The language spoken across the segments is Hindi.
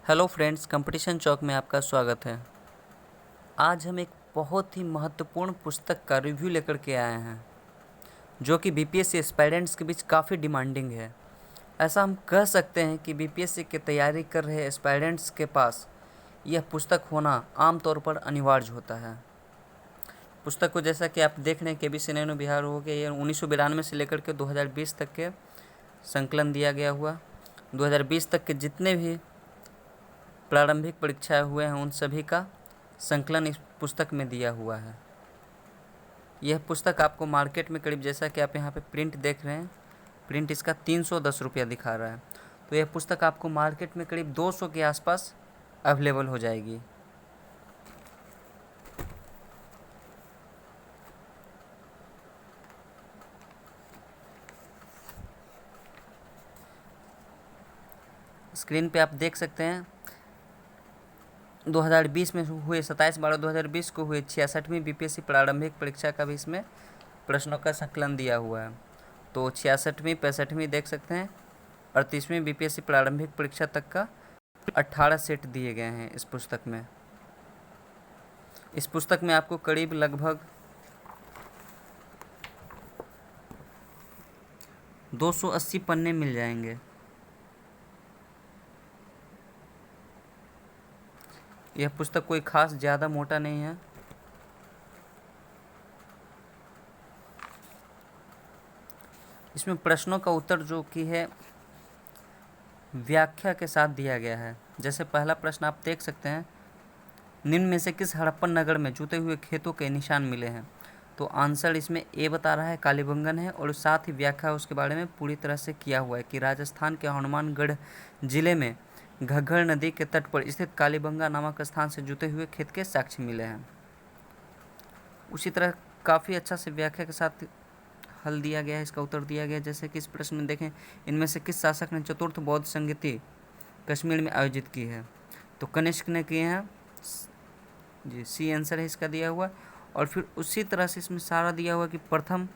हेलो फ्रेंड्स, कंपटीशन चौक में आपका स्वागत है। आज हम एक बहुत ही महत्वपूर्ण पुस्तक का रिव्यू लेकर के आए हैं जो कि बीपीएससी एस्पायरेंट्स के बीच काफ़ी डिमांडिंग है। ऐसा हम कह सकते हैं कि बीपीएससी की तैयारी कर रहे एस्पायरेंट्स के पास यह पुस्तक होना आमतौर पर अनिवार्य होता है। पुस्तक को जैसा कि आप देख रहे हैं केबीसी नैनो बिहार हो गया, ये 1992 से लेकर के 2020 तक के संकलन दिया गया हुआ। 2020 तक के जितने भी प्रारंभिक परीक्षाएं हुए हैं उन सभी का संकलन इस पुस्तक में दिया हुआ है। यह पुस्तक आपको मार्केट में करीब, जैसा कि आप यहाँ पे प्रिंट देख रहे हैं, प्रिंट इसका 310 रुपया दिखा रहा है, तो यह पुस्तक आपको मार्केट में करीब 200 के आसपास अवेलेबल हो जाएगी। स्क्रीन पे आप देख सकते हैं 2020 में हुए 27/12/2020 को हुए 66वीं बीपीएससी प्रारंभिक परीक्षा का भी इसमें प्रश्नों का संकलन दिया हुआ है। तो 66वीं 65वीं देख सकते हैं, 38वीं बीपीएससी प्रारंभिक परीक्षा तक का 18 सेट दिए गए हैं इस पुस्तक में। इस पुस्तक में आपको करीब लगभग 280 पन्ने मिल जाएंगे। यह पुस्तक कोई खास ज़्यादा मोटा नहीं है। इसमें प्रश्नों का उत्तर जो कि है व्याख्या के साथ दिया गया है। जैसे पहला प्रश्न आप देख सकते हैं, निम्न में से किस हड़प्पन नगर में जूते हुए खेतों के निशान मिले हैं? तो आंसर इसमें ए बता रहा है, कालीबंगन है, और साथ ही व्याख्या उसके बारे में पूरी तरह से किया हुआ है कि राजस्थान के हनुमानगढ़ जिले में घग्गर नदी के तट पर स्थित कालीबंगा नामक स्थान से जूते हुए खेत के साक्ष्य मिले हैं। उसी तरह काफ़ी अच्छा से व्याख्या के साथ हल दिया गया है, इसका उत्तर दिया गया है। जैसे कि इस प्रश्न में देखें, इनमें से किस शासक ने चतुर्थ बौद्ध संगति कश्मीर में आयोजित की है? तो कनिष्क ने किए हैं जी, सी आंसर है इसका दिया हुआ। और फिर उसी तरह से इसमें सारा दिया हुआ कि प्रथम,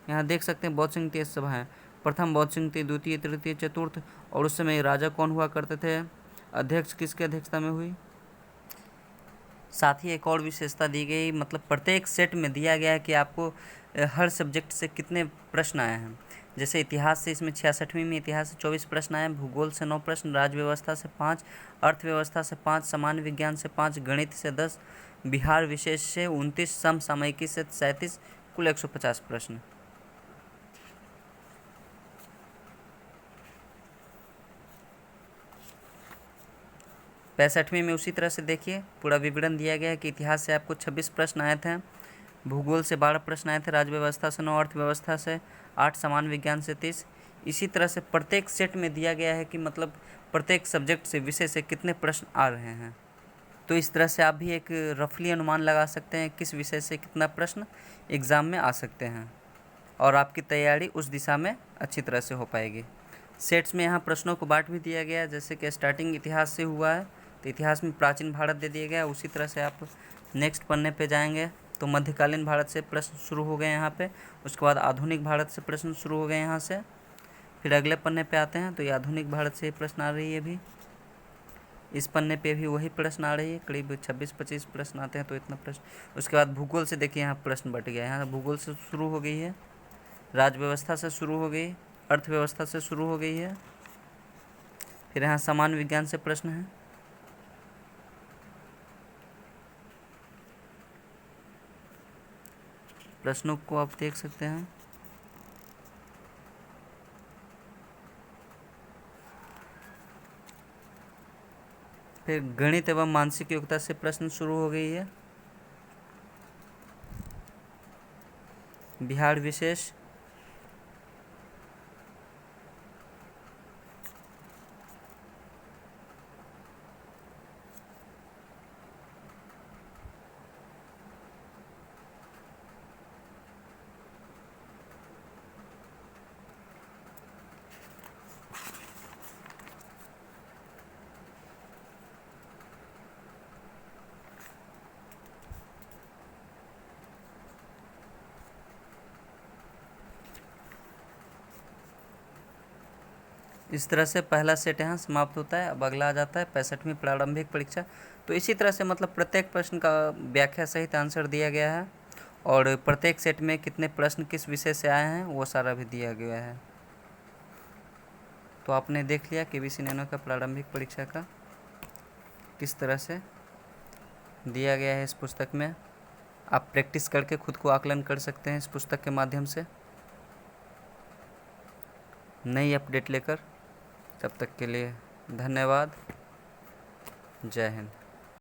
यहाँ देख सकते हैं बौद्ध संगति सभा है, प्रथम बौद्ध संगति, द्वितीय, तृतीय, चतुर्थ, और उस समय राजा कौन हुआ करते थे, अध्यक्ष किसके अध्यक्षता में हुई। साथ ही एक और विशेषता दी गई, मतलब प्रत्येक सेट में दिया गया है कि आपको हर सब्जेक्ट से कितने प्रश्न आए हैं। जैसे इतिहास से इसमें 66वीं में इतिहास से 24 प्रश्न आए, भूगोल से 9 प्रश्न, राज्य से 5, अर्थव्यवस्था से 5, सामान्य विज्ञान से 5, गणित से 10, बिहार विशेष से 29, समसामयिकी से 37, कुल 150 प्रश्न। पैंसठवीं में उसी तरह से देखिए पूरा विवरण दिया गया है कि इतिहास से आपको 26 प्रश्न आए थे, भूगोल से 12 प्रश्न आए थे, राज्य व्यवस्था से 9, अर्थव्यवस्था से 8, सामान्य विज्ञान से 30। इसी तरह से प्रत्येक सेट में दिया गया है कि मतलब प्रत्येक सब्जेक्ट से, विषय से कितने प्रश्न आ रहे हैं। तो इस तरह से आप भी एक रफली अनुमान लगा सकते हैं किस विषय से कितना प्रश्न एग्ज़ाम में आ सकते हैं, और आपकी तैयारी उस दिशा में अच्छी तरह से हो पाएगी। सेट्स में यहाँ प्रश्नों को बांट भी दिया गया है, जैसे कि स्टार्टिंग इतिहास से हुआ है तो इतिहास में प्राचीन भारत दे दिया गया। उसी तरह से आप नेक्स्ट पन्ने पे जाएंगे तो मध्यकालीन भारत से प्रश्न शुरू हो गए यहाँ पे, उसके बाद आधुनिक भारत से प्रश्न शुरू हो गए यहाँ से। फिर अगले पन्ने पे आते हैं तो ये आधुनिक भारत से प्रश्न आ रही है, भी इस पन्ने पे भी वही प्रश्न आ रही है, करीब 26-25 प्रश्न आते हैं, तो इतना प्रश्न। उसके बाद भूगोल से देखिए यहाँ प्रश्न बट गया, यहाँ भूगोल से शुरू हो गई है, राज्य व्यवस्था से शुरू हो गई, अर्थव्यवस्था से शुरू हो गई है, फिर यहाँ सामान्य विज्ञान से प्रश्न है, प्रश्नों को आप देख सकते हैं। फिर गणित एवं मानसिक योग्यता से प्रश्न शुरू हो गई है, बिहार विशेष, इस तरह से पहला सेट यहाँ समाप्त होता है। अब अगला आ जाता है 65वीं प्रारंभिक परीक्षा। तो इसी तरह से मतलब प्रत्येक प्रश्न का व्याख्या सहित आंसर दिया गया है और प्रत्येक सेट में कितने प्रश्न किस विषय से आए हैं वो सारा भी दिया गया है। तो आपने देख लिया केबीसी नैनो का प्रारंभिक परीक्षा का किस तरह से दिया गया है इस पुस्तक में। आप प्रैक्टिस करके खुद को आकलन कर सकते हैं इस पुस्तक के माध्यम से नई अपडेट लेकर। तब तक के लिए धन्यवाद। जय हिंद।